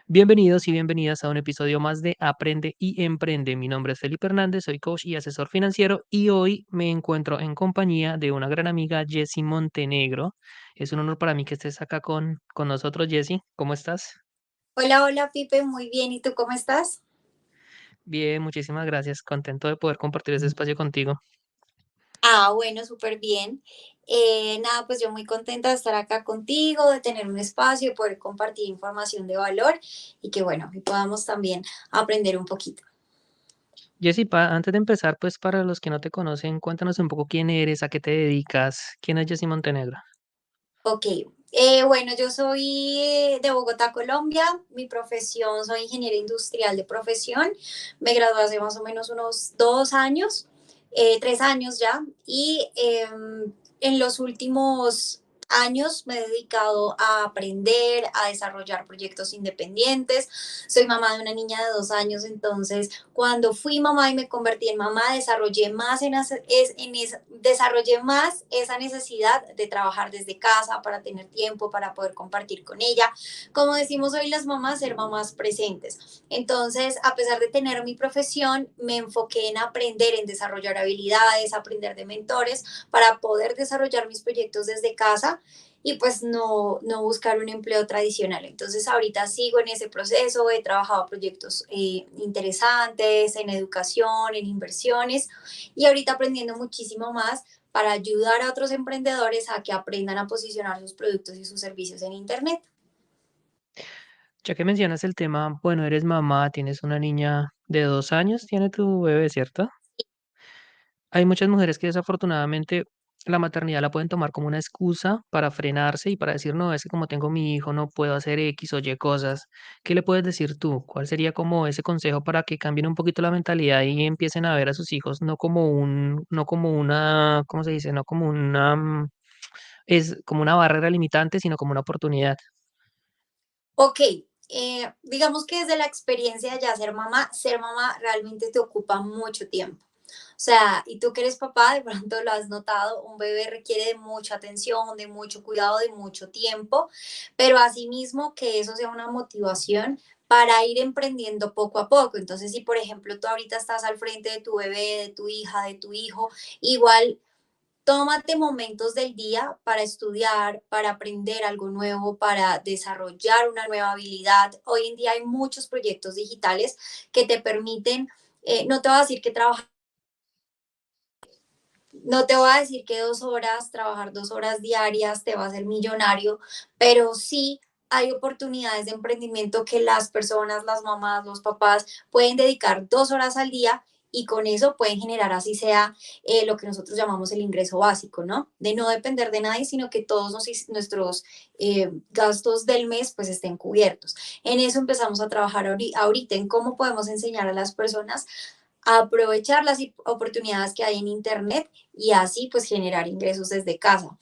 Bienvenidos y bienvenidas a un episodio más de Aprende y Emprende. Mi nombre es Felipe Hernández, soy coach y asesor financiero y hoy me encuentro en compañía de una gran amiga, Jessie Montenegro. Es un honor para mí que estés acá con nosotros, Jessie. ¿Cómo estás? Hola, hola Pipe, muy bien. ¿Y tú cómo estás? Bien, muchísimas gracias. Contento de poder compartir ese espacio contigo. Bueno, súper bien. Nada, pues yo muy contenta de estar acá contigo, de tener un espacio, de poder compartir información de valor y que bueno, que podamos también aprender un poquito. Jessie, antes de empezar, pues para los que no te conocen, cuéntanos un poco quién eres, a qué te dedicas, quién es Jessie Montenegro. Ok, bueno, yo soy de Bogotá, Colombia. Mi profesión, soy ingeniera industrial de profesión. Me gradué hace más o menos unos 2 años, 3 años ya. Y en los últimos años me he dedicado a aprender, a desarrollar proyectos independientes. Soy mamá de una niña de 2 años, entonces cuando fui mamá y me convertí en mamá, desarrollé más esa necesidad de trabajar desde casa para tener tiempo, para poder compartir con ella. Como decimos hoy las mamás, ser mamás presentes. Entonces, a pesar de tener mi profesión, me enfoqué en aprender, en desarrollar habilidades, aprender de mentores para poder desarrollar mis proyectos desde casa y pues no buscar un empleo tradicional. Entonces ahorita sigo en ese proceso, he trabajado proyectos interesantes en educación, en inversiones y ahorita aprendiendo muchísimo más para ayudar a otros emprendedores a que aprendan a posicionar sus productos y sus servicios en Internet. Ya que mencionas el tema, bueno, eres mamá, tienes una niña de 2 años, tiene tu bebé, ¿cierto? Hay muchas mujeres que desafortunadamente la maternidad la pueden tomar como una excusa para frenarse y para decir, no, es que como tengo mi hijo no puedo hacer X o Y cosas. ¿Qué le puedes decir tú? ¿Cuál sería como ese consejo para que cambien un poquito la mentalidad y empiecen a ver a sus hijos no como una, ¿cómo se dice? No como una, es como una barrera limitante, sino como una oportunidad. Ok, digamos que desde la experiencia de ya ser mamá realmente te ocupa mucho tiempo. O sea, y tú que eres papá, de pronto lo has notado, un bebé requiere de mucha atención, de mucho cuidado, de mucho tiempo, pero asimismo que eso sea una motivación para ir emprendiendo poco a poco. Entonces, si por ejemplo tú ahorita estás al frente de tu bebé, de tu hija, de tu hijo, igual tómate momentos del día para estudiar, para aprender algo nuevo, para desarrollar una nueva habilidad. Hoy en día hay muchos proyectos digitales que te permiten, no te voy a decir que trabajar, no te voy a decir que 2 horas, trabajar 2 horas diarias te va a hacer millonario, pero sí hay oportunidades de emprendimiento que las personas, las mamás, los papás pueden dedicar 2 horas al día y con eso pueden generar así sea lo que nosotros llamamos el ingreso básico, ¿no? De no depender de nadie, sino que todos nuestros gastos del mes pues estén cubiertos. En eso empezamos a trabajar ahorita, en cómo podemos enseñar a las personas a aprovechar las oportunidades que hay en Internet y así pues generar ingresos desde casa.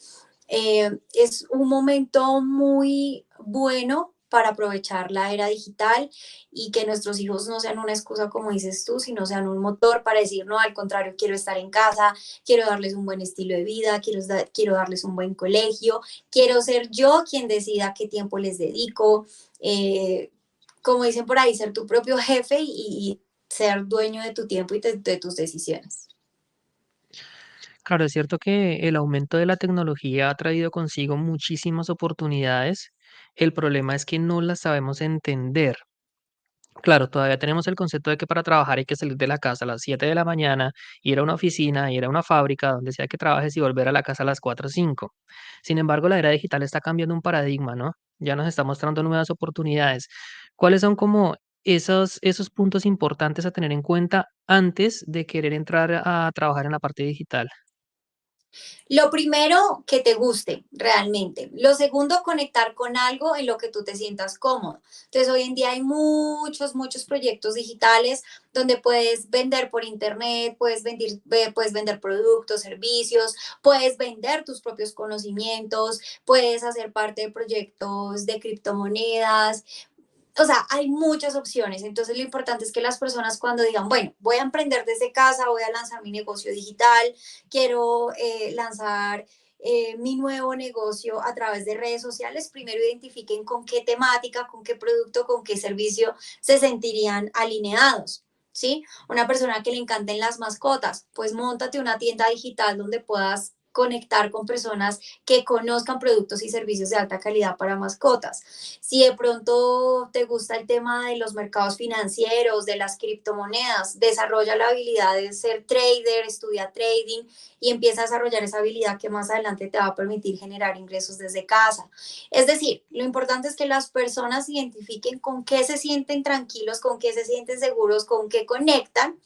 Es un momento muy bueno para aprovechar la era digital y que nuestros hijos no sean una excusa, como dices tú, sino sean un motor para decir, no, al contrario, quiero estar en casa, quiero darles un buen estilo de vida, quiero darles un buen colegio, quiero ser yo quien decida qué tiempo les dedico. Como dicen por ahí, ser tu propio jefe y ser dueño de tu tiempo y de tus decisiones. Claro, es cierto que el aumento de la tecnología ha traído consigo muchísimas oportunidades. El problema es que no las sabemos entender. Claro, todavía tenemos el concepto de que para trabajar hay que salir de la casa a las 7 de la mañana, ir a una oficina, ir a una fábrica, donde sea que trabajes y volver a la casa a las 4 o 5. Sin embargo, la era digital está cambiando un paradigma, ¿no? Ya nos está mostrando nuevas oportunidades. ¿Cuáles son como esos puntos importantes a tener en cuenta antes de querer entrar a trabajar en la parte digital? Lo primero, que te guste realmente. Lo segundo, conectar con algo en lo que tú te sientas cómodo. Entonces, hoy en día hay muchos proyectos digitales donde puedes vender por internet, puedes vender productos, servicios, puedes vender tus propios conocimientos, puedes hacer parte de proyectos de criptomonedas, o sea, hay muchas opciones. Entonces, lo importante es que las personas cuando digan, bueno, voy a emprender desde casa, voy a lanzar mi negocio digital, quiero lanzar mi nuevo negocio a través de redes sociales, primero identifiquen con qué temática, con qué producto, con qué servicio se sentirían alineados. ¿Sí? Una persona que le encanten las mascotas, pues móntate una tienda digital donde puedas conectar con personas que conozcan productos y servicios de alta calidad para mascotas. Si de pronto te gusta el tema de los mercados financieros, de las criptomonedas, desarrolla la habilidad de ser trader, estudia trading y empieza a desarrollar esa habilidad que más adelante te va a permitir generar ingresos desde casa. Es decir, lo importante es que las personas identifiquen con qué se sienten tranquilos, con qué se sienten seguros, con qué conectan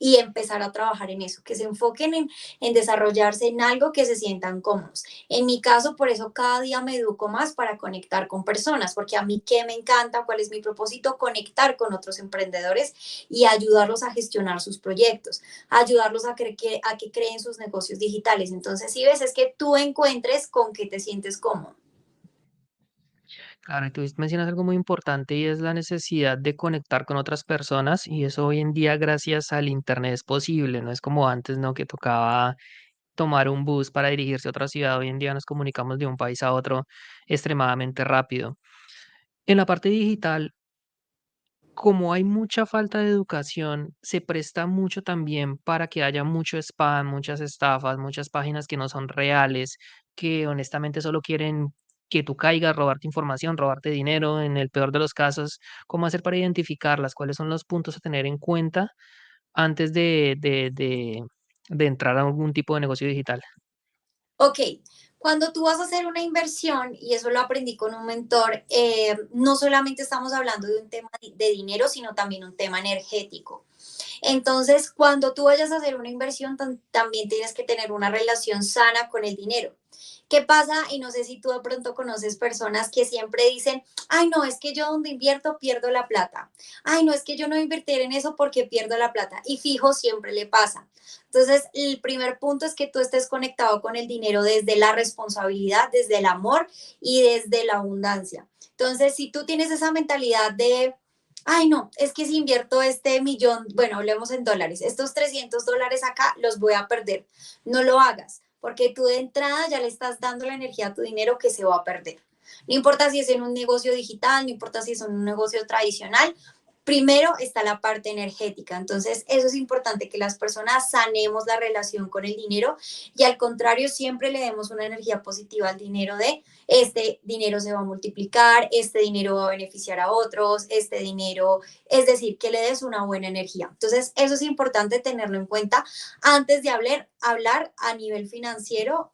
y empezar a trabajar en eso, que se enfoquen en desarrollarse en algo que se sientan cómodos. En mi caso, por eso cada día me educo más para conectar con personas, porque a mí qué me encanta, cuál es mi propósito, conectar con otros emprendedores y ayudarlos a gestionar sus proyectos, ayudarlos a que creen sus negocios digitales. Entonces, si ves, es que tú encuentres con qué te sientes cómodo. Claro, y tú mencionas algo muy importante y es la necesidad de conectar con otras personas y eso hoy en día gracias al internet es posible, no es como antes, ¿no? Que tocaba tomar un bus para dirigirse a otra ciudad. Hoy en día nos comunicamos de un país a otro extremadamente rápido. En la parte digital, como hay mucha falta de educación, se presta mucho también para que haya mucho spam, muchas estafas, muchas páginas que no son reales, que honestamente solo quieren que tú caigas, robarte información, robarte dinero, en el peor de los casos. ¿Cómo hacer para identificarlas? ¿Cuáles son los puntos a tener en cuenta antes de entrar a algún tipo de negocio digital? Ok, cuando tú vas a hacer una inversión, y eso lo aprendí con un mentor, no solamente estamos hablando de un tema de dinero, sino también un tema energético. Entonces, cuando tú vayas a hacer una inversión, también tienes que tener una relación sana con el dinero. ¿Qué pasa? Y no sé si tú de pronto conoces personas que siempre dicen, ay, no, es que yo donde invierto pierdo la plata. Ay, no, es que yo no invertiré en eso porque pierdo la plata. Y fijo, siempre le pasa. Entonces, el primer punto es que tú estés conectado con el dinero desde la responsabilidad, desde el amor y desde la abundancia. Entonces, si tú tienes esa mentalidad de, ay, no, es que si invierto este millón, bueno, hablemos en dólares, estos $300 acá los voy a perder. No lo hagas, porque tú de entrada ya le estás dando la energía a tu dinero que se va a perder. No importa si es en un negocio digital, no importa si es en un negocio tradicional, primero está la parte energética. Entonces, eso es importante, que las personas sanemos la relación con el dinero y al contrario, siempre le demos una energía positiva al dinero de este dinero se va a multiplicar, este dinero va a beneficiar a otros, este dinero, es decir, que le des una buena energía. Entonces, eso es importante tenerlo en cuenta antes de hablar a nivel financiero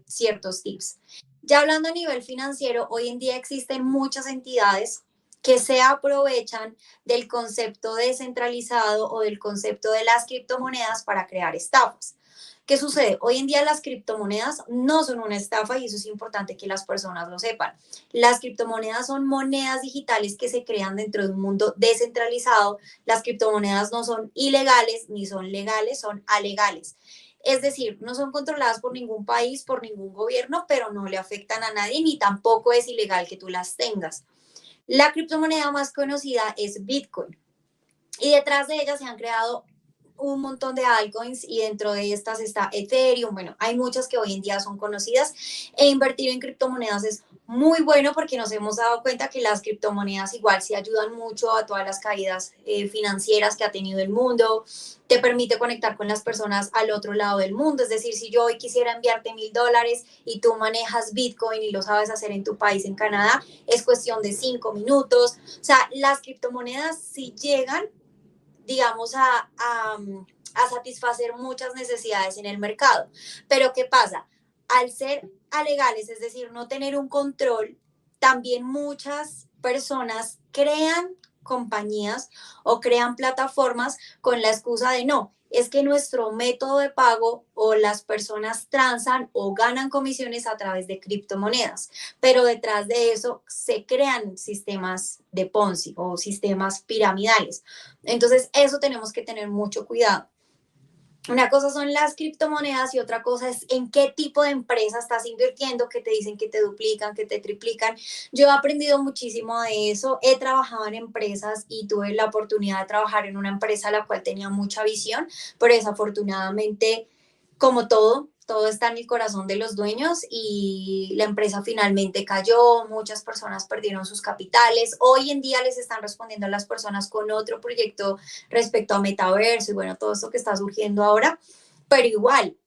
ciertos tips. Ya hablando a nivel financiero, hoy en día existen muchas entidades que se aprovechan del concepto descentralizado o del concepto de las criptomonedas para crear estafas. ¿Qué sucede? Hoy en día las criptomonedas no son una estafa y eso es importante que las personas lo sepan. Las criptomonedas son monedas digitales que se crean dentro de un mundo descentralizado. Las criptomonedas no son ilegales ni son legales, son alegales. Es decir, no son controladas por ningún país, por ningún gobierno, pero no le afectan a nadie ni tampoco es ilegal que tú las tengas. La criptomoneda más conocida es Bitcoin y detrás de ella se han creado un montón de altcoins y dentro de estas está Ethereum. Bueno, hay muchas que hoy en día son conocidas e invertir en criptomonedas es muy bueno porque nos hemos dado cuenta que las criptomonedas igual sí ayudan mucho a todas las caídas financieras que ha tenido el mundo, te permite conectar con las personas al otro lado del mundo, es decir, si yo hoy quisiera enviarte $1,000 y tú manejas Bitcoin y lo sabes hacer en tu país, en Canadá, es cuestión de 5 minutos, o sea, las criptomonedas sí llegan digamos, a satisfacer muchas necesidades en el mercado. Pero ¿qué pasa? Al ser alegales, es decir, no tener un control, también muchas personas crean compañías o crean plataformas con la excusa de no, es que nuestro método de pago o las personas transan o ganan comisiones a través de criptomonedas, pero detrás de eso se crean sistemas de Ponzi o sistemas piramidales. Entonces, eso tenemos que tener mucho cuidado. Una cosa son las criptomonedas y otra cosa es en qué tipo de empresa estás invirtiendo, que te dicen que te duplican, que te triplican. Yo he aprendido muchísimo de eso. He trabajado en empresas y tuve la oportunidad de trabajar en una empresa la cual tenía mucha visión, pero desafortunadamente, como todo, todo está en el corazón de los dueños y la empresa finalmente cayó, muchas personas perdieron sus capitales. Hoy en día les están respondiendo a las personas con otro proyecto respecto a metaverso y bueno, todo esto que está surgiendo ahora, pero igual.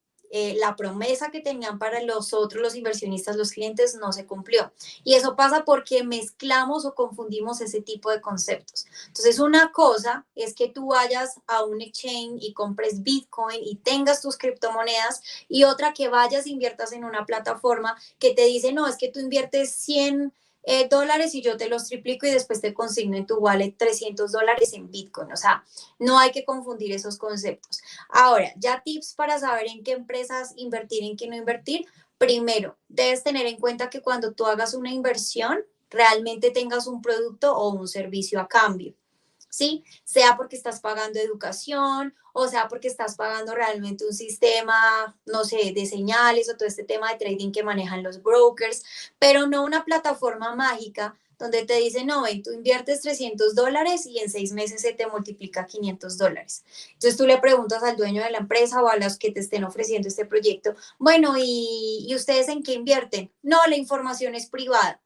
La promesa que tenían para los otros, los inversionistas, los clientes, no se cumplió. Y eso pasa porque mezclamos o confundimos ese tipo de conceptos. Entonces, una cosa es que tú vayas a un exchange y compres Bitcoin y tengas tus criptomonedas y otra que vayas e inviertas en una plataforma que te dice, no, es que tú inviertes 100 dólares y yo te los triplico y después te consigno en tu wallet 300 dólares en Bitcoin. O sea, no hay que confundir esos conceptos. Ahora, ya tips para saber en qué empresas invertir, en qué no invertir. Primero, debes tener en cuenta que cuando tú hagas una inversión, realmente tengas un producto o un servicio a cambio. ¿Sí? Sea porque estás pagando educación o sea porque estás pagando realmente un sistema, no sé, de señales o todo este tema de trading que manejan los brokers, pero no una plataforma mágica donde te dicen, no, ven, tú inviertes 300 dólares y en 6 meses se te multiplica 500 dólares. Entonces tú le preguntas al dueño de la empresa o a los que te estén ofreciendo este proyecto, bueno, ¿y ustedes en qué invierten? No, la información es privada.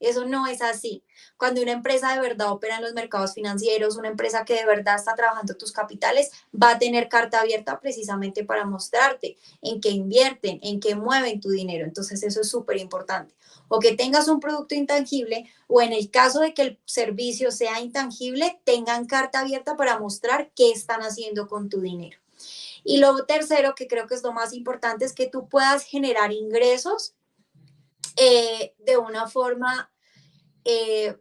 Eso no es así. Cuando una empresa de verdad opera en los mercados financieros, una empresa que de verdad está trabajando tus capitales, va a tener carta abierta precisamente para mostrarte en qué invierten, en qué mueven tu dinero. Entonces eso es súper importante. O que tengas un producto intangible o en el caso de que el servicio sea intangible, tengan carta abierta para mostrar qué están haciendo con tu dinero. Y lo tercero, que creo que es lo más importante, es que tú puedas generar ingresos de una forma eh,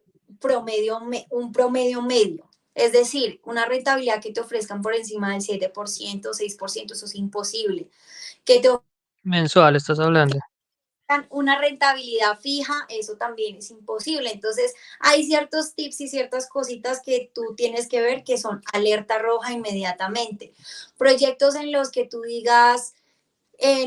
un promedio medio. Es decir, una rentabilidad que te ofrezcan por encima del 7%, 6%, eso es imposible. Que te Mensual, estás hablando. ofrezcan una rentabilidad fija, eso también es imposible. Entonces, hay ciertos tips y ciertas cositas que tú tienes que ver que son alerta roja inmediatamente. Proyectos en los que tú digas,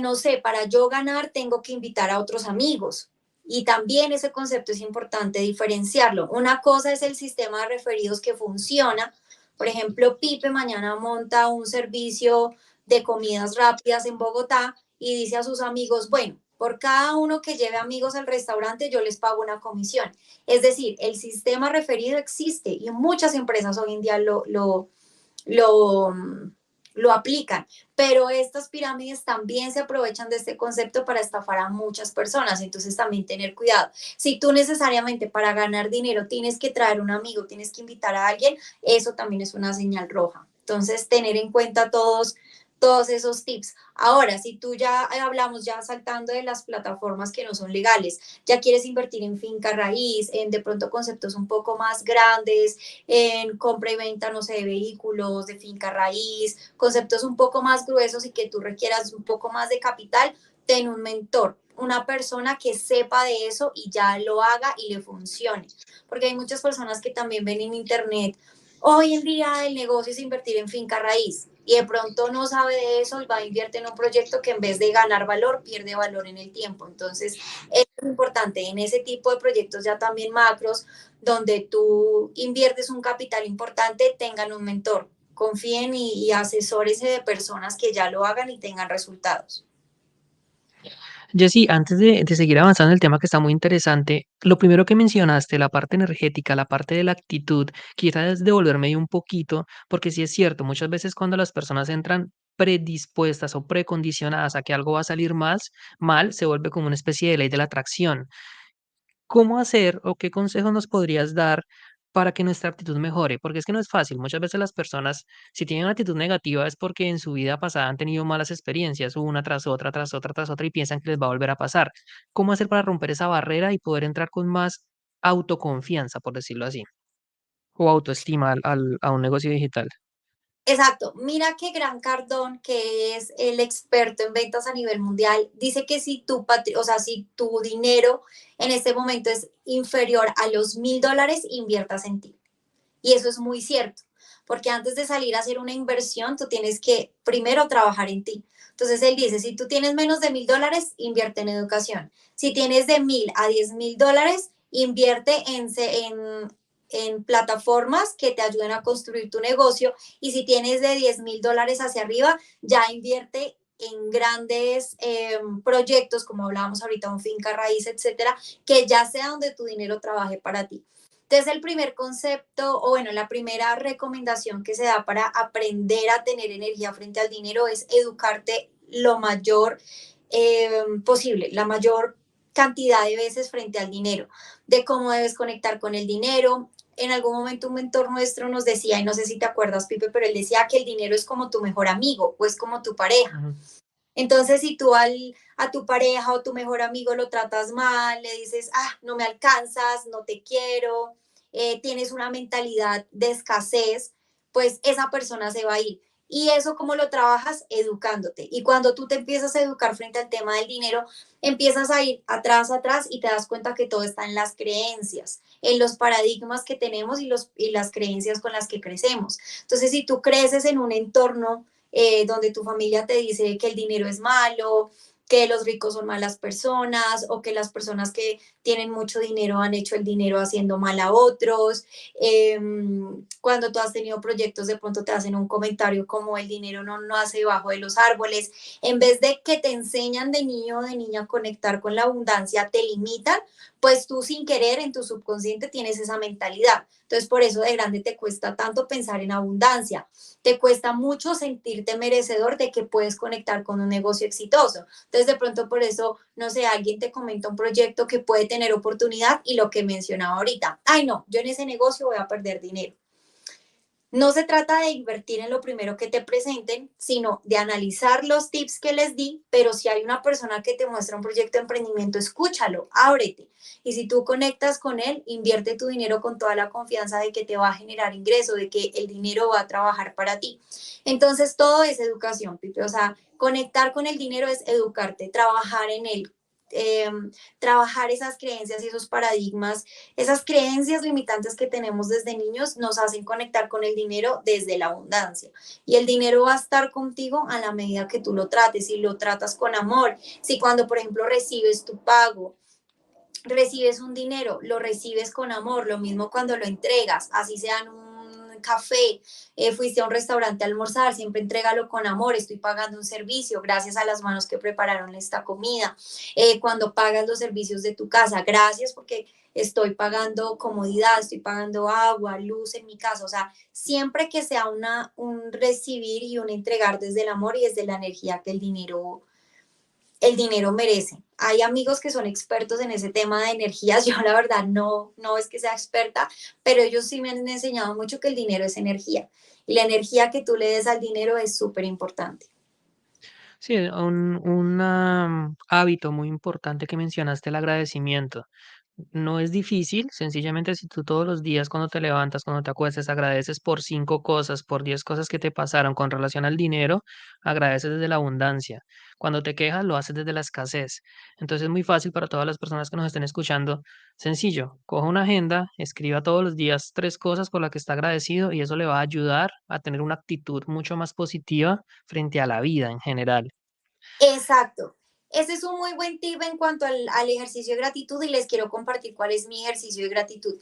no sé, para yo ganar tengo que invitar a otros amigos. Y también ese concepto es importante diferenciarlo. Una cosa es el sistema de referidos que funciona. Por ejemplo, Pipe mañana monta un servicio de comidas rápidas en Bogotá y dice a sus amigos, bueno, por cada uno que lleve amigos al restaurante yo les pago una comisión. Es decir, el sistema referido existe y muchas empresas hoy en día lo, lo aplican, pero estas pirámides también se aprovechan de este concepto para estafar a muchas personas, entonces también tener cuidado. Si tú necesariamente para ganar dinero tienes que traer un amigo, tienes que invitar a alguien, eso también es una señal roja. Entonces, tener en cuenta todos esos tips. Ahora, si tú ya hablamos, ya saltando de las plataformas que no son legales, ya quieres invertir en finca raíz, en de pronto conceptos un poco más grandes, en compra y venta, no sé, de vehículos, de finca raíz, conceptos un poco más gruesos y que tú requieras un poco más de capital, ten un mentor, una persona que sepa de eso y ya lo haga y le funcione. Porque hay muchas personas que también ven en internet, hoy en día el negocio es invertir en finca raíz y de pronto no sabe de eso y va a invertir en un proyecto que en vez de ganar valor, pierde valor en el tiempo. Entonces, es importante en ese tipo de proyectos ya también macros, donde tú inviertes un capital importante, tengan un mentor, confíen y asesórense de personas que ya lo hagan y tengan resultados. Jessy, antes de seguir avanzando en el tema que está muy interesante, lo primero que mencionaste, la parte energética, la parte de la actitud, quizás devolverme ahí un poquito, porque sí es cierto, muchas veces cuando las personas entran predispuestas o precondicionadas a que algo va a salir mal, se vuelve como una especie de ley de la atracción. ¿Cómo hacer o qué consejos nos podrías dar para que nuestra actitud mejore? Porque es que no es fácil. Muchas veces las personas, si tienen una actitud negativa, es porque en su vida pasada han tenido malas experiencias, una tras otra, tras otra, tras otra, y piensan que les va a volver a pasar. ¿Cómo hacer para romper esa barrera y poder entrar con más autoconfianza, por decirlo así, o autoestima a un negocio digital? Exacto. Mira que Gran Cardón, que es el experto en ventas a nivel mundial, dice que si o sea, si tu dinero en este momento es inferior a los $1,000, inviertas en ti. Y eso es muy cierto, porque antes de salir a hacer una inversión, tú tienes que primero trabajar en ti. Entonces él dice, si tú tienes menos de $1,000, invierte en educación. Si tienes de 1,000 a 10,000 dólares, invierte en plataformas que te ayuden a construir tu negocio. Y si tienes de $10,000 hacia arriba, ya invierte en grandes proyectos, como hablábamos ahorita, un finca raíz, etcétera, que ya sea donde tu dinero trabaje para ti. Entonces, el primer concepto, o bueno, la primera recomendación que se da para aprender a tener energía frente al dinero es educarte lo mayor posible, la mayor cantidad de veces frente al dinero, de cómo debes conectar con el dinero. En algún momento un mentor nuestro nos decía, y no sé si te acuerdas, Pipe, pero él decía que el dinero es como tu mejor amigo o es como tu pareja. Ujú, Entonces, si tú a tu pareja o tu mejor amigo lo tratas mal, le dices, ah, no me alcanzas, no te quiero, tienes una mentalidad de escasez, pues esa persona se va a ir. Y eso como lo trabajas educándote. Y cuando tú te empiezas a educar frente al tema del dinero, empiezas a ir atrás, atrás y te das cuenta que todo está en las creencias, en los paradigmas que tenemos y las creencias con las que crecemos. Entonces, si tú creces en un entorno donde tu familia te dice que el dinero es malo, que los ricos son malas personas o que las personas que tienen mucho dinero han hecho el dinero haciendo mal a otros. Cuando tú has tenido proyectos, de pronto te hacen un comentario como el dinero no hace debajo de los árboles. En vez de que te enseñan de niño o de niña a conectar con la abundancia, te limitan, pues tú sin querer en tu subconsciente tienes esa mentalidad. Entonces, por eso de grande te cuesta tanto pensar en abundancia, te cuesta mucho sentirte merecedor de que puedes conectar con un negocio exitoso. Entonces, de pronto por eso, no sé, alguien te comenta un proyecto que puede tener oportunidad y lo que mencionaba ahorita, ay no, yo en ese negocio voy a perder dinero. No se trata de invertir en lo primero que te presenten, sino de analizar los tips que les di, pero si hay una persona que te muestra un proyecto de emprendimiento, escúchalo, ábrete. Y si tú conectas con él, invierte tu dinero con toda la confianza de que te va a generar ingreso, de que el dinero va a trabajar para ti. Entonces, todo es educación, Pipe. O sea, conectar con el dinero es educarte, trabajar en él, eh, trabajar esas creencias y esos paradigmas, esas creencias limitantes que tenemos desde niños nos hacen conectar con el dinero desde la abundancia. Y el dinero va a estar contigo a la medida que tú lo trates, si lo tratas con amor, si cuando, por ejemplo, recibes tu pago, recibes un dinero, lo recibes con amor, lo mismo cuando lo entregas, así sea en un café, fuiste a un restaurante a almorzar, siempre entrégalo con amor, estoy pagando un servicio gracias a las manos que prepararon esta comida. Cuando pagas los servicios de tu casa, gracias porque estoy pagando comodidad, estoy pagando agua, luz en mi casa, o sea, siempre que sea un recibir y un entregar desde el amor y desde la energía que el dinero merece. Hay amigos que son expertos en ese tema de energías. Yo la verdad no es que sea experta, pero ellos sí me han enseñado mucho que el dinero es energía. Y la energía que tú le des al dinero es súper importante. sí, hábito muy importante que mencionaste, el agradecimiento. No es difícil, sencillamente si tú todos los días cuando te levantas, cuando te acuestas, agradeces por 5 cosas, por 10 cosas que te pasaron con relación al dinero, agradeces desde la abundancia. Cuando te quejas, lo haces desde la escasez. Entonces es muy fácil para todas las personas que nos estén escuchando. Sencillo, coja una agenda, escriba todos los días 3 cosas por las que está agradecido y eso le va a ayudar a tener una actitud mucho más positiva frente a la vida en general. Exacto. Ese es un muy buen tip en cuanto al ejercicio de gratitud y les quiero compartir cuál es mi ejercicio de gratitud.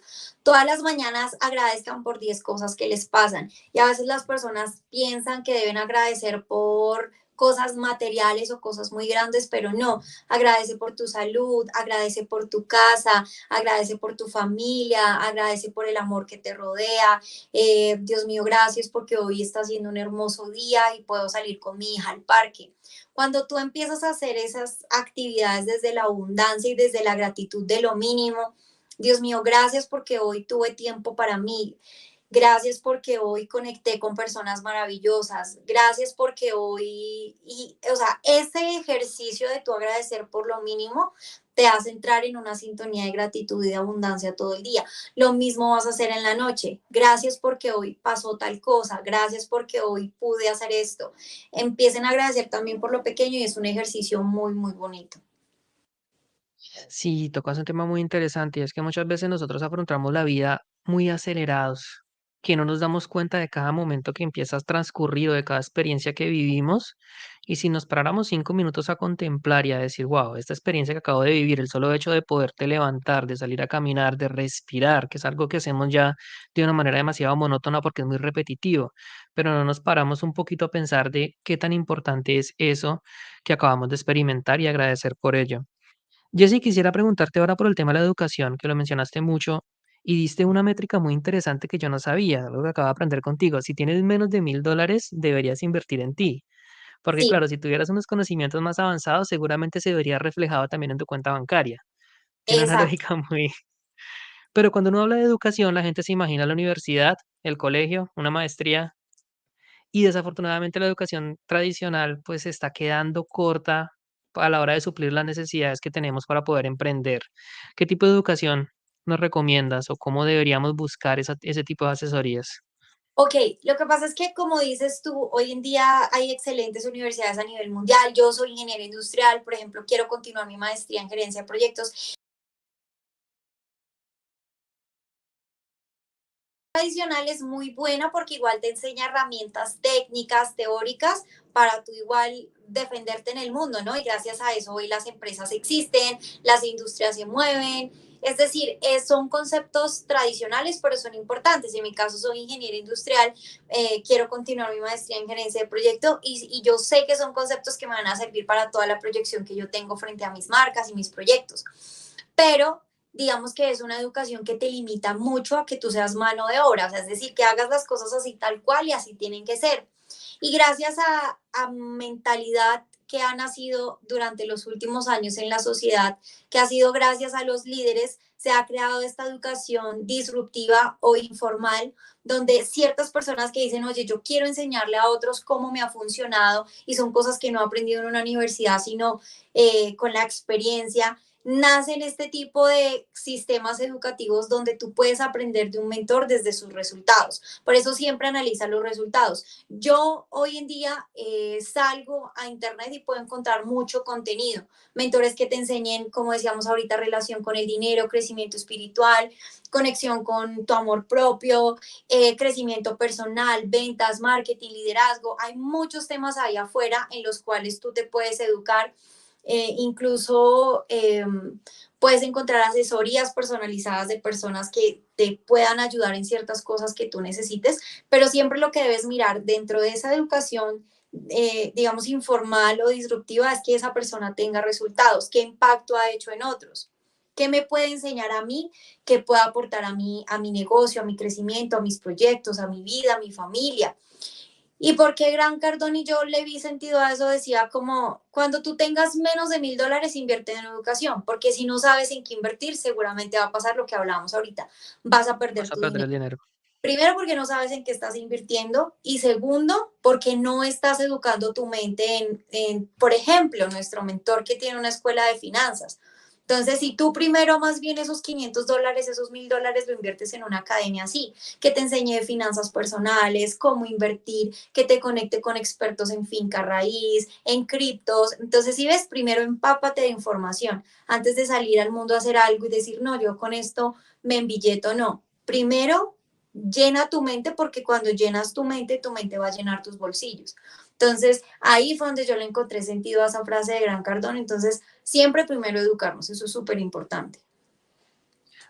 Todas las mañanas agradezcan por 10 cosas que les pasan y a veces las personas piensan que deben agradecer por cosas materiales o cosas muy grandes, pero no, agradece por tu salud, agradece por tu casa, agradece por tu familia, agradece por el amor que te rodea. Dios mío, gracias porque hoy está siendo un hermoso día y puedo salir con mi hija al parque. Cuando tú empiezas a hacer esas actividades desde la abundancia y desde la gratitud de lo mínimo, Dios mío, gracias porque hoy tuve tiempo para mí. Gracias porque hoy conecté con personas maravillosas. Gracias porque hoy, o sea, ese ejercicio de tu agradecer por lo mínimo te hace entrar en una sintonía de gratitud y de abundancia todo el día. Lo mismo vas a hacer en la noche. Gracias porque hoy pasó tal cosa. Gracias porque hoy pude hacer esto. Empiecen a agradecer también por lo pequeño y es un ejercicio muy, muy bonito. Sí, tocas un tema muy interesante y es que muchas veces nosotros afrontamos la vida muy acelerados. que no nos damos cuenta de cada momento que empieza a transcurrir o de cada experiencia que vivimos. Y si nos paráramos 5 minutos a contemplar y a decir, wow, esta experiencia que acabo de vivir, el solo hecho de poderte levantar, de salir a caminar, de respirar, que es algo que hacemos ya de una manera demasiado monótona porque es muy repetitivo, pero no nos paramos un poquito a pensar de qué tan importante es eso que acabamos de experimentar y agradecer por ello. Jessy, quisiera preguntarte ahora por el tema de la educación, que lo mencionaste mucho y diste una métrica muy interesante que yo no sabía, algo que acabo de aprender contigo. Si tienes menos de $1000, deberías invertir en ti. Porque Sí, claro, si tuvieras unos conocimientos más avanzados, seguramente se vería reflejado también en tu cuenta bancaria. Tiene una exacto. lógica muy... Pero cuando uno habla de educación, la gente se imagina la universidad, el colegio, una maestría, y desafortunadamente la educación tradicional pues se está quedando corta a la hora de suplir las necesidades que tenemos para poder emprender. ¿Qué tipo de educación nos recomiendas o cómo deberíamos buscar ese tipo de asesorías? Ok, lo que pasa es que como dices tú, hoy en día hay excelentes universidades a nivel mundial. Yo soy ingeniero industrial, por ejemplo, quiero continuar mi maestría en gerencia de proyectos. Tradicional es muy buena porque igual te enseña herramientas técnicas, teóricas, para tú igual defenderte en el mundo, ¿no? Y gracias a eso hoy las empresas existen, las industrias se mueven. Es decir, son conceptos tradicionales, pero son importantes. En mi caso soy ingeniero industrial, quiero continuar mi maestría en gerencia de proyecto y yo sé que son conceptos que me van a servir para toda la proyección que yo tengo frente a mis marcas y mis proyectos. Pero digamos que es una educación que te limita mucho a que tú seas mano de obra, o sea, es decir, que hagas las cosas así tal cual y así tienen que ser. Y gracias a mentalidad que ha nacido durante los últimos años en la sociedad, que ha sido gracias a los líderes, se ha creado esta educación disruptiva o informal, donde ciertas personas que dicen, oye, yo quiero enseñarle a otros cómo me ha funcionado y son cosas que no he aprendido en una universidad, sino con la experiencia, nacen este tipo de sistemas educativos donde tú puedes aprender de un mentor desde sus resultados. Por eso siempre analiza los resultados. Yo hoy en día salgo a internet y puedo encontrar mucho contenido. Mentores que te enseñen, como decíamos ahorita, relación con el dinero, crecimiento espiritual, conexión con tu amor propio, crecimiento personal, ventas, marketing, liderazgo. Hay muchos temas ahí afuera en los cuales tú te puedes educar, incluso puedes encontrar asesorías personalizadas de personas que te puedan ayudar en ciertas cosas que tú necesites, pero siempre lo que debes mirar dentro de esa educación, digamos, informal o disruptiva, es que esa persona tenga resultados, qué impacto ha hecho en otros. ¿Qué me puede enseñar a mí? ¿Qué puede aportar a mi negocio, a mi crecimiento, a mis proyectos, a mi vida, a mi familia? ¿Y por qué Gran Cardón? Yo le vi sentido a eso, decía como, cuando tú tengas menos de $1000, invierte en educación, porque si no sabes en qué invertir, seguramente va a pasar lo que hablábamos ahorita, vas a perder Vas a tu perder dinero. el dinero. Primero, porque no sabes en qué estás invirtiendo y segundo, porque no estás educando tu mente por ejemplo, nuestro mentor que tiene una escuela de finanzas. Entonces, si tú primero más bien esos $500, esos $1000 lo inviertes en una academia así, que te enseñe de finanzas personales, cómo invertir, que te conecte con expertos en finca raíz, en criptos. Entonces, si ves, primero empápate de información antes de salir al mundo a hacer algo y decir, no, yo con esto me embilleto, no. Primero, llena tu mente porque cuando llenas tu mente va a llenar tus bolsillos. Entonces, ahí fue donde yo le encontré sentido a esa frase de Gran Cardón. Entonces, siempre primero educarnos, eso es súper importante.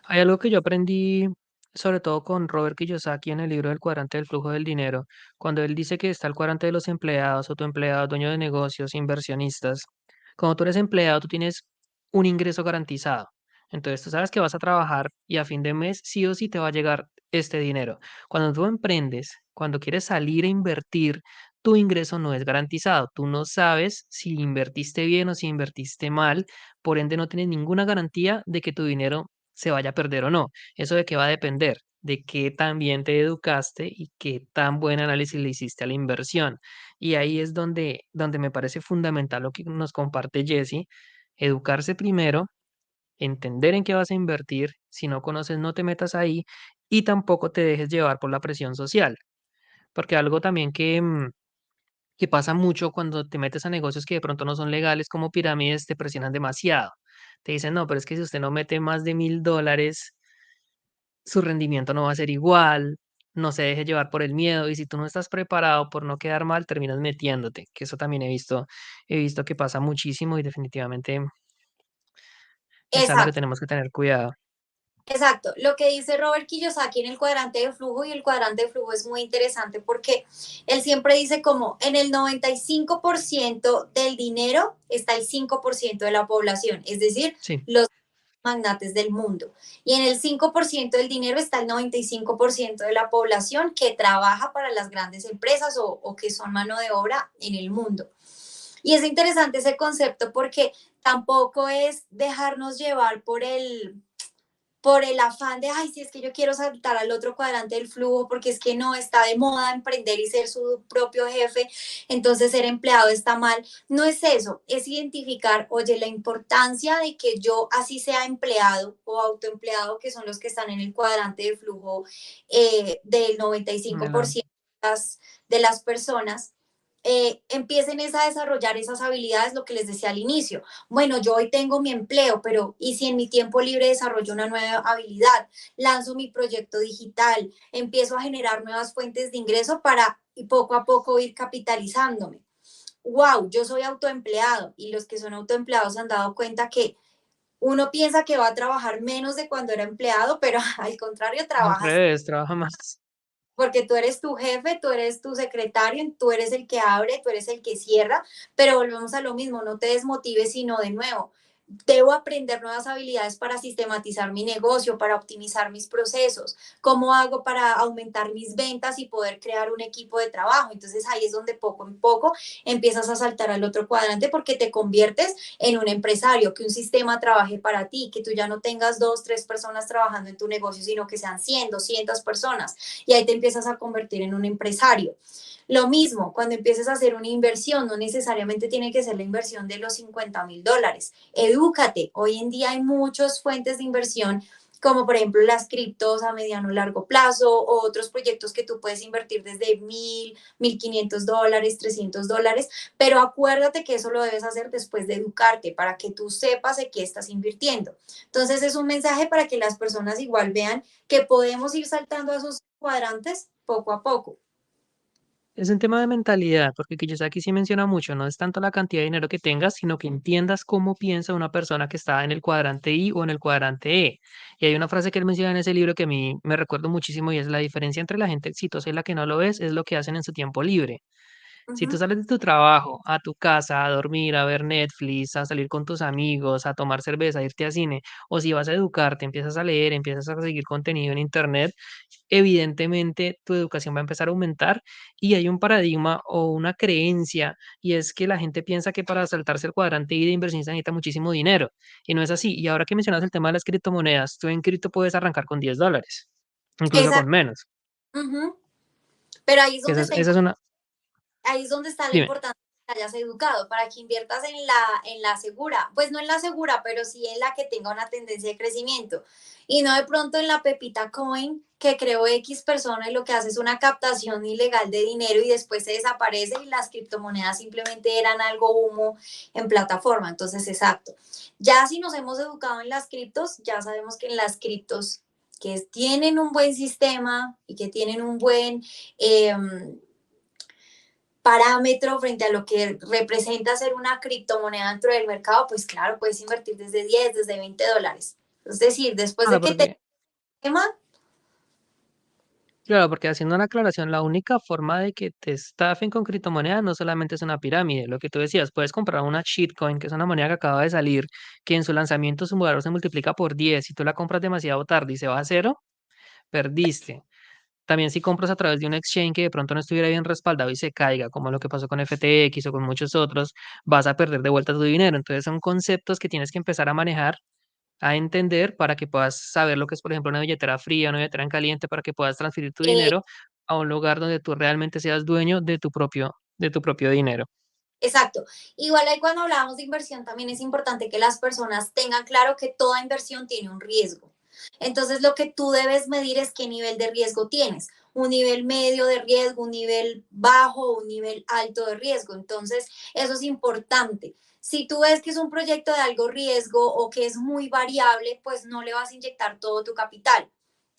Hay algo que yo aprendí, sobre todo con Robert Kiyosaki en el libro del cuadrante del flujo del dinero, cuando él dice que está el cuadrante de los empleados, autoempleados, dueños de negocios, inversionistas. Cuando tú eres empleado, tú tienes un ingreso garantizado. Entonces tú sabes que vas a trabajar y a fin de mes sí o sí te va a llegar este dinero. Cuando tú emprendes, cuando quieres salir a invertir, tu ingreso no es garantizado. Tú no sabes si invertiste bien o si invertiste mal, por ende no tienes ninguna garantía de que tu dinero se vaya a perder o no. ¿Eso de qué va a depender? De qué tan bien te educaste y qué tan buen análisis le hiciste a la inversión. Y ahí es donde me parece fundamental lo que nos comparte Jesse, educarse primero, entender en qué vas a invertir, si no conoces no te metas ahí y tampoco te dejes llevar por la presión social, porque algo también que pasa mucho cuando te metes a negocios que de pronto no son legales como pirámides, te presionan demasiado. Te dicen, no, pero es que si usted no mete más de $1000, su rendimiento no va a ser igual. no se deje llevar por el miedo, y si tú no estás preparado por no quedar mal, terminas metiéndote, que eso también he visto que pasa muchísimo y definitivamente es algo que Exacto. tenemos que tener cuidado. Exacto, lo que dice Robert Kiyosaki en el cuadrante de flujo, y el cuadrante de flujo es muy interesante porque él siempre dice como en el 95% del dinero está el 5% de la población, es decir, Sí, los magnates del mundo. Y en el 5% del dinero está el 95% de la población que trabaja para las grandes empresas o que son mano de obra en el mundo. Y es interesante ese concepto porque tampoco es dejarnos llevar por el afán de, ay, si es que yo quiero saltar al otro cuadrante del flujo, porque es que no está de moda emprender y ser su propio jefe, entonces ser empleado está mal. No es eso, es identificar, oye, la importancia de que yo así sea empleado o autoempleado, que son los que están en el cuadrante de flujo del de la 95% de las personas. Empiecen a desarrollar esas habilidades, lo que les decía al inicio. Bueno, yo hoy tengo mi empleo, pero ¿y si en mi tiempo libre desarrollo una nueva habilidad? Lanzo mi proyecto digital, empiezo a generar nuevas fuentes de ingreso para y poco a poco ir capitalizándome. Wow, yo soy autoempleado, y los que son autoempleados se han dado cuenta que uno piensa que va a trabajar menos de cuando era empleado, pero al contrario, al trabajas revés, trabaja más. porque tú eres tu jefe, tú eres tu secretario, tú eres el que abre, tú eres el que cierra, pero volvemos a lo mismo, no te desmotives, sino de nuevo, debo aprender nuevas habilidades para sistematizar mi negocio, para optimizar mis procesos. ¿Cómo hago para aumentar mis ventas y poder crear un equipo de trabajo? Entonces ahí es donde poco en poco empiezas a saltar al otro cuadrante porque te conviertes en un empresario, que un sistema trabaje para ti, que tú ya no tengas dos, tres personas trabajando en tu negocio, sino que sean 100, 200 personas. Y ahí te empiezas a convertir en un empresario. Lo mismo, cuando empieces a hacer una inversión, no necesariamente tiene que ser la inversión de los $50,000. Edúcate. Hoy en día hay muchas fuentes de inversión, como por ejemplo las criptos a mediano o largo plazo, o otros proyectos que tú puedes invertir desde 1,000, $1,500, $300, pero acuérdate que eso lo debes hacer después de educarte para que tú sepas de qué estás invirtiendo. Entonces es un mensaje para que las personas igual vean que podemos ir saltando a esos cuadrantes poco a poco. Es un tema de mentalidad, porque Kiyosaki sí menciona mucho, no es tanto la cantidad de dinero que tengas, sino que entiendas cómo piensa una persona que está en el cuadrante I o en el cuadrante E. Y hay una frase que él menciona en ese libro que a mí me recuerdo muchísimo, y es: la diferencia entre la gente exitosa y la que no lo es lo que hacen en su tiempo libre. Si tú Ujú. sales de tu trabajo a tu casa a dormir, a ver Netflix, a salir con tus amigos, a tomar cerveza, a irte a cine, o si vas a educarte, empiezas a leer, empiezas a seguir contenido en internet, evidentemente tu educación va a empezar a aumentar, y hay un paradigma o una creencia, y es que la gente piensa que para saltarse el cuadrante I de inversión se necesita muchísimo dinero, y no es así. Y ahora que mencionas el tema de las criptomonedas, tú en cripto puedes arrancar con $10, incluso con Exacto. menos. Ujú. Pero ahí es Que donde está esa es una... ahí es donde está la Dime. importancia de que hayas educado, para que inviertas en la segura, pues no en la segura, pero sí en la que tenga una tendencia de crecimiento, y no de pronto en la Pepita Coin que creó X persona y lo que hace es una captación ilegal de dinero y después se desaparece, y las criptomonedas simplemente eran algo humo en plataforma. Entonces, exacto. Ya si nos hemos educado en las criptos, ya sabemos que en las criptos que tienen un buen sistema y que tienen un buen parámetro frente a lo que representa ser una criptomoneda dentro del mercado, pues claro, puedes invertir desde 10, desde $20. Es decir, después Claro, de que te porque quema, Claro, porque haciendo una aclaración, la única forma de que te estafen con criptomonedas no solamente es una pirámide. Lo que tú decías, puedes comprar una shitcoin, que es una moneda que acaba de salir, que en su lanzamiento su valor se multiplica por 10. Si tú la compras demasiado tarde y se va a cero, perdiste. También si compras a través de un exchange que de pronto no estuviera bien respaldado y se caiga, como lo que pasó con FTX o con muchos otros, vas a perder de vuelta tu dinero. Entonces son conceptos que tienes que empezar a manejar, a entender, para que puedas saber lo que es, por ejemplo, una billetera fría, una billetera en caliente, para que puedas transferir tu eh, dinero a un lugar donde tú realmente seas dueño de tu propio dinero. exacto. Igual ahí cuando hablábamos de inversión también es importante que las personas tengan claro que toda inversión tiene un riesgo. Entonces lo que tú debes medir es qué nivel de riesgo tienes. Un nivel medio de riesgo, un nivel bajo, un nivel alto de riesgo. Entonces eso es importante. Si tú ves que es un proyecto de algo riesgo o que es muy variable, pues no le vas a inyectar todo tu capital.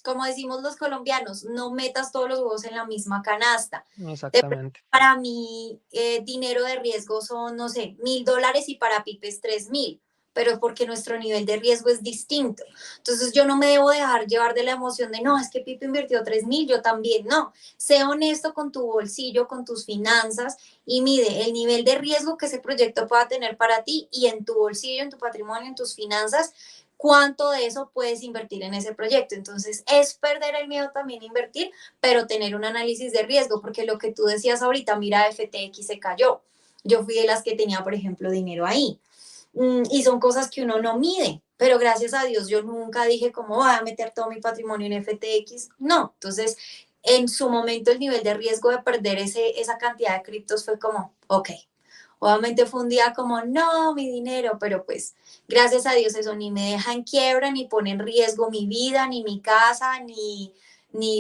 como decimos los colombianos, no metas todos los huevos en la misma canasta. De pronto, Exactamente. para mí, dinero de riesgo son, no sé, $1.000 y para Pipe es 3.000, pero porque nuestro nivel de riesgo es distinto. Entonces yo no me debo dejar llevar de la emoción de, no, es que Pipe invirtió 3.000, yo también, no. Sé honesto con tu bolsillo, con tus finanzas y mide el nivel de riesgo que ese proyecto pueda tener para ti y en tu bolsillo, en tu patrimonio, en tus finanzas, cuánto de eso puedes invertir en ese proyecto. Entonces, es perder el miedo también a invertir, pero tener un análisis de riesgo, porque lo que tú decías ahorita, mira, FTX se cayó. Yo fui de las que tenía, por ejemplo, dinero ahí. Y son cosas que uno no mide, pero gracias a Dios yo nunca dije cómo voy a meter todo mi patrimonio en FTX. No, entonces en su momento el nivel de riesgo de perder esa cantidad de criptos fue como, ok, obviamente fue un día como, no, mi dinero, pero pues gracias a Dios eso ni me deja en quiebra, ni pone en riesgo mi vida, ni mi casa, ni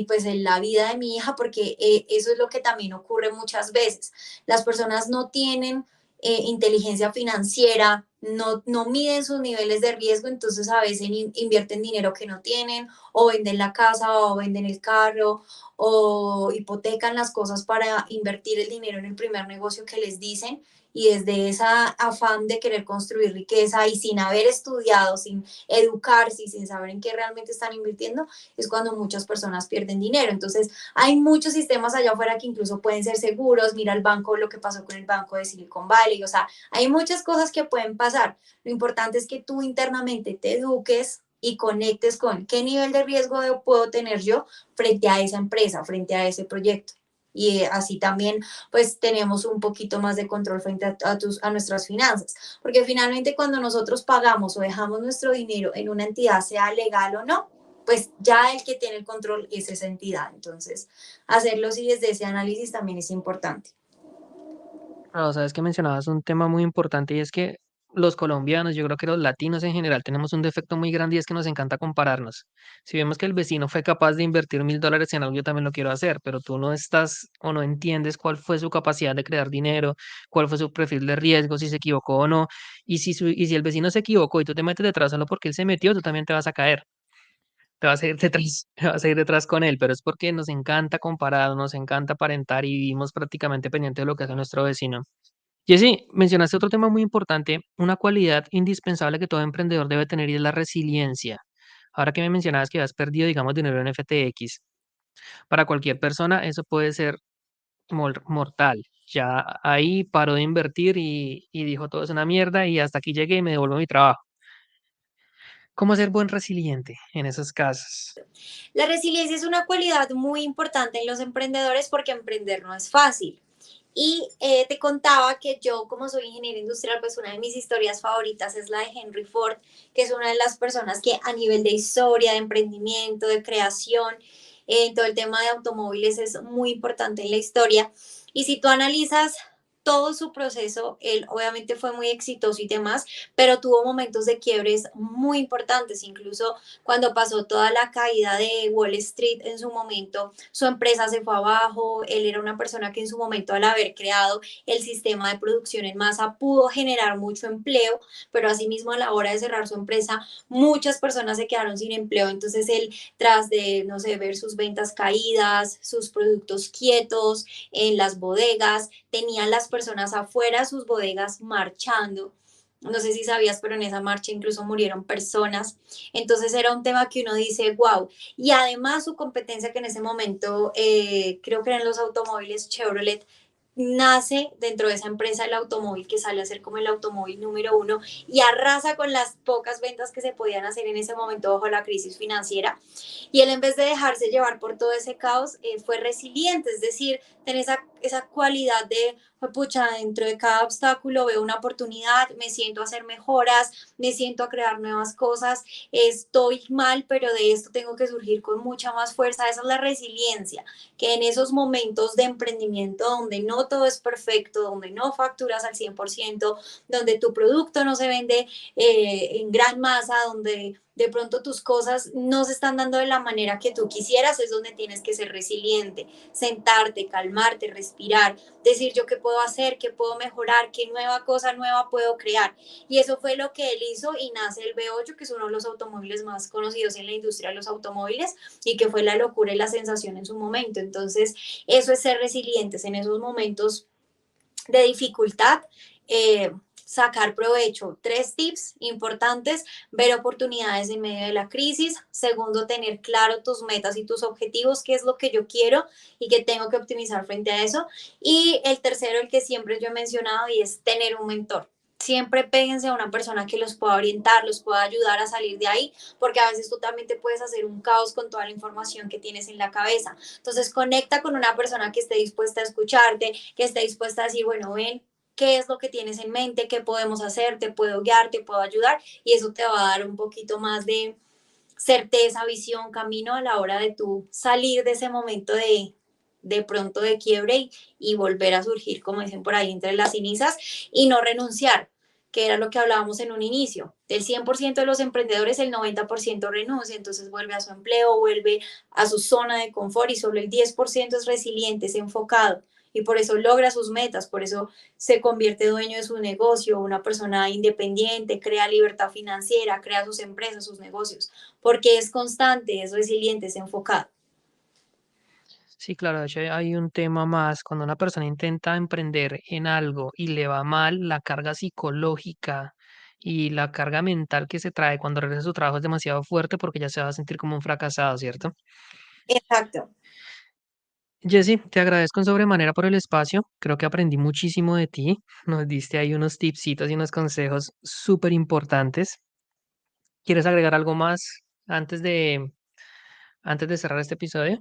pues en la vida de mi hija, porque eso es lo que también ocurre muchas veces. Las personas no tienen inteligencia financiera, no miden sus niveles de riesgo, entonces a veces invierten dinero que no tienen, o venden la casa, o venden el carro, o hipotecan las cosas para invertir el dinero en el primer negocio que les dicen y desde esa afán de querer construir riqueza y sin haber estudiado, sin educarse y sin saber en qué realmente están invirtiendo, es cuando muchas personas pierden dinero. Entonces, hay muchos sistemas allá afuera que incluso pueden ser seguros. Mira el banco, lo que pasó con el banco de Silicon Valley. O sea, hay muchas cosas que pueden pasar. Lo importante es que tú internamente te eduques y conectes con qué nivel de riesgo puedo tener yo frente a esa empresa, frente a ese proyecto. Y así también pues tenemos un poquito más de control frente a nuestras finanzas. Porque finalmente cuando nosotros pagamos o dejamos nuestro dinero en una entidad, sea legal o no, pues ya el que tiene el control es esa entidad. Entonces, hacerlo sí desde ese análisis también es importante. Pero sabes que mencionabas un tema muy importante y es que los colombianos, yo creo que los latinos en general, tenemos un defecto muy grande y es que nos encanta compararnos. Si vemos que el vecino fue capaz de invertir $1.000 en algo, yo también lo quiero hacer, pero tú no estás o no entiendes cuál fue su capacidad de crear dinero, cuál fue su perfil de riesgo, si se equivocó o no. Y si el vecino se equivocó y tú te metes detrás solo porque él se metió, tú también te vas a caer. Te vas a ir detrás, te vas a ir detrás con él, pero es porque nos encanta comparar, nos encanta aparentar y vivimos prácticamente pendiente de lo que hace nuestro vecino. Jessy, mencionaste otro tema muy importante, una cualidad indispensable que todo emprendedor debe tener y es la resiliencia. Ahora que me mencionabas que has perdido, digamos, dinero en FTX, para cualquier persona eso puede ser mortal. Ya ahí paró de invertir y dijo todo es una mierda y hasta aquí llegué y me devuelvo mi trabajo. ¿Cómo ser buen resiliente en esos casos? La resiliencia es una cualidad muy importante en los emprendedores porque emprender no es fácil. Y te contaba que yo, como soy ingeniero industrial, pues una de mis historias favoritas es la de Henry Ford, que es una de las personas que a nivel de historia, de emprendimiento, de creación, todo el tema de automóviles es muy importante en la historia. Y si tú analizas todo su proceso, él obviamente fue muy exitoso y demás, pero tuvo momentos de quiebres muy importantes, incluso cuando pasó toda la caída de Wall Street en su momento, su empresa se fue abajo, él era una persona que en su momento al haber creado el sistema de producción en masa pudo generar mucho empleo, pero asimismo a la hora de cerrar su empresa, muchas personas se quedaron sin empleo, entonces él tras de, no sé, ver sus ventas caídas, sus productos quietos en las bodegas, tenían las personas afuera de sus bodegas marchando. No sé si sabías, pero en esa marcha incluso murieron personas. Entonces era un tema que uno dice, wow. Y además su competencia que en ese momento, creo que eran los automóviles Chevrolet, nace dentro de esa empresa el automóvil que sale a ser como el automóvil número uno y arrasa con las pocas ventas que se podían hacer en ese momento bajo la crisis financiera. Y él en vez de dejarse llevar por todo ese caos, fue resiliente, es decir, tener esa cualidad de, pucha, dentro de cada obstáculo veo una oportunidad, me siento a hacer mejoras, me siento a crear nuevas cosas, estoy mal, pero de esto tengo que surgir con mucha más fuerza. Esa es la resiliencia, que en esos momentos de emprendimiento donde no todo es perfecto, donde no facturas al 100%, donde tu producto no se vende en gran masa, donde de pronto tus cosas no se están dando de la manera que tú quisieras, es donde tienes que ser resiliente, sentarte, calmarte, respirar, decir yo qué puedo hacer, qué puedo mejorar, qué nueva cosa nueva puedo crear. Y eso fue lo que él hizo y nace el V8, que es uno de los automóviles más conocidos en la industria de los automóviles y que fue la locura y la sensación en su momento. Entonces, eso es ser resilientes en esos momentos de dificultad. Sacar provecho. 3 tips importantes: ver oportunidades en medio de la crisis. Segundo, tener claro tus metas y tus objetivos, qué es lo que yo quiero y que tengo que optimizar frente a eso. Y el tercero, el que siempre yo he mencionado, y es tener un mentor. Siempre péguense a una persona que los pueda orientar, los pueda ayudar a salir de ahí, porque a veces tú también te puedes hacer un caos con toda la información que tienes en la cabeza. Entonces, conecta con una persona que esté dispuesta a escucharte, que esté dispuesta a decir, bueno, ven, qué es lo que tienes en mente, qué podemos hacer, te puedo guiar, te puedo ayudar, y eso te va a dar un poquito más de certeza, visión, camino a la hora de tú salir de ese momento de pronto de quiebre y volver a surgir, como dicen por ahí, entre las cenizas y no renunciar, que era lo que hablábamos en un inicio. Del 100% de los emprendedores, el 90% renuncia, entonces vuelve a su empleo, vuelve a su zona de confort y solo el 10% es resiliente, es enfocado y por eso logra sus metas, por eso se convierte dueño de su negocio, una persona independiente, crea libertad financiera, crea sus empresas, sus negocios, porque es constante, es resiliente, es enfocado. Sí, claro, de hecho hay un tema más. Cuando una persona intenta emprender en algo y le va mal, la carga psicológica y la carga mental que se trae cuando regresa a su trabajo es demasiado fuerte porque ya se va a sentir como un fracasado, ¿cierto? Exacto. Jessy, te agradezco en sobremanera por el espacio. Creo que aprendí muchísimo de ti. Nos diste ahí unos tipsitos y unos consejos súper importantes. ¿Quieres agregar algo más antes de cerrar este episodio?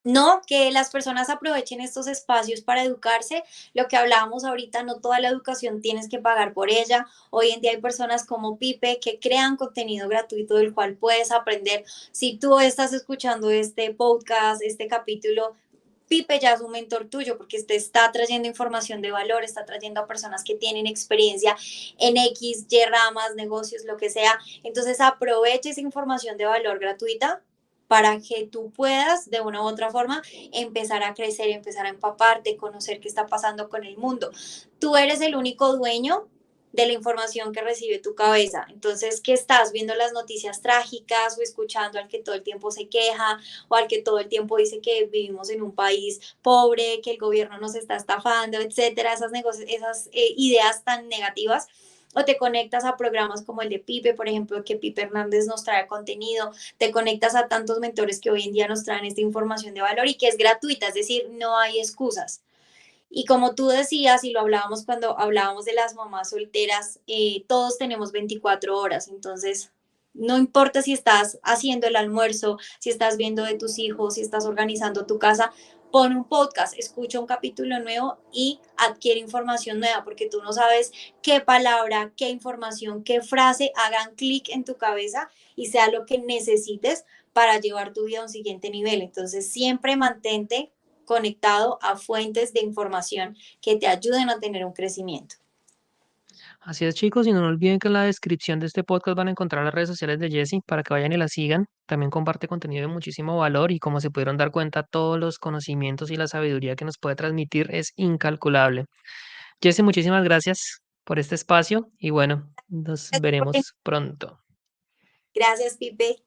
No, que las personas aprovechen estos espacios para educarse. Lo que hablábamos ahorita, no toda la educación tienes que pagar por ella. Hoy en día hay personas como Pipe que crean contenido gratuito del cual puedes aprender. Si tú estás escuchando este podcast, este capítulo, Pipe ya es un mentor tuyo porque te está trayendo información de valor, está trayendo a personas que tienen experiencia en X, Y ramas, negocios, lo que sea. Entonces aproveche esa información de valor gratuita para que tú puedas de una u otra forma empezar a crecer, empezar a empaparte, conocer qué está pasando con el mundo. Tú eres el único dueño de la información que recibe tu cabeza. Entonces, ¿qué estás viendo las noticias trágicas o escuchando al que todo el tiempo se queja o al que todo el tiempo dice que vivimos en un país pobre, que el gobierno nos está estafando, etcétera? Esas, esas ideas tan negativas, o te conectas a programas como el de Pipe, por ejemplo, que Pipe Hernández nos trae contenido, te conectas a tantos mentores que hoy en día nos traen esta información de valor y que es gratuita, es decir, no hay excusas. Y como tú decías, y lo hablábamos cuando hablábamos de las mamás solteras, todos tenemos 24 horas, entonces no importa si estás haciendo el almuerzo, si estás viendo de tus hijos, si estás organizando tu casa, pon un podcast, escucha un capítulo nuevo y adquiere información nueva, porque tú no sabes qué palabra, qué información, qué frase hagan clic en tu cabeza y sea lo que necesites para llevar tu vida a un siguiente nivel. Entonces, siempre mantente conectado a fuentes de información que te ayuden a tener un crecimiento. Así es, chicos, y no olviden que en la descripción de este podcast van a encontrar las redes sociales de Jessie para que vayan y la sigan. También comparte contenido de muchísimo valor y como se pudieron dar cuenta, todos los conocimientos y la sabiduría que nos puede transmitir es incalculable. Jessie, muchísimas gracias por este espacio y bueno, nos veremos pronto. Gracias, Pipe.